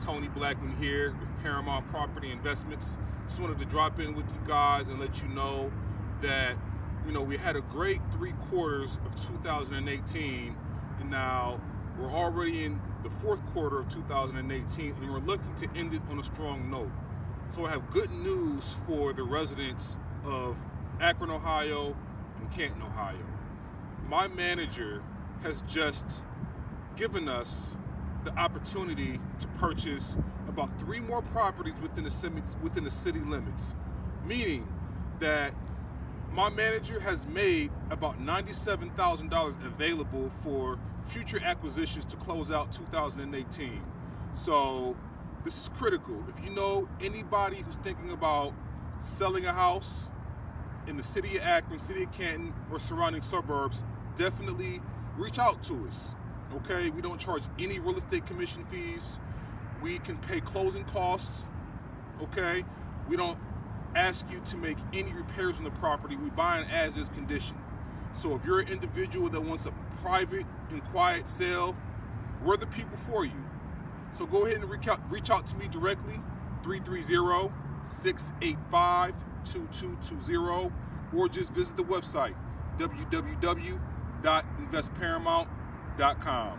Tony Blackmon here with Paramount Property Investments. Just wanted to drop in with you guys and let you know that, we had a great 3 quarters of 2018, and now we're already in the 4th quarter of 2018, and we're looking to end it on a strong note. So I have good news for the residents of Akron, Ohio, and Canton, Ohio. My manager has just given us the opportunity to purchase about 3 more properties within the city limits, meaning that my manager has made about $97,000 available for future acquisitions to close out 2018. So this is critical. If you know anybody who's thinking about selling a house in the city of Akron, city of Canton, or surrounding suburbs, definitely reach out to us. Okay, we don't charge any real estate commission fees. We can pay closing costs. Okay, we don't ask you to make any repairs on the property. We buy an as-is condition. So if you're an individual that wants a private and quiet sale, we're the people for you. So go ahead and reach out to me directly, 330-685-2220, or just visit the website, www.investparamount.com.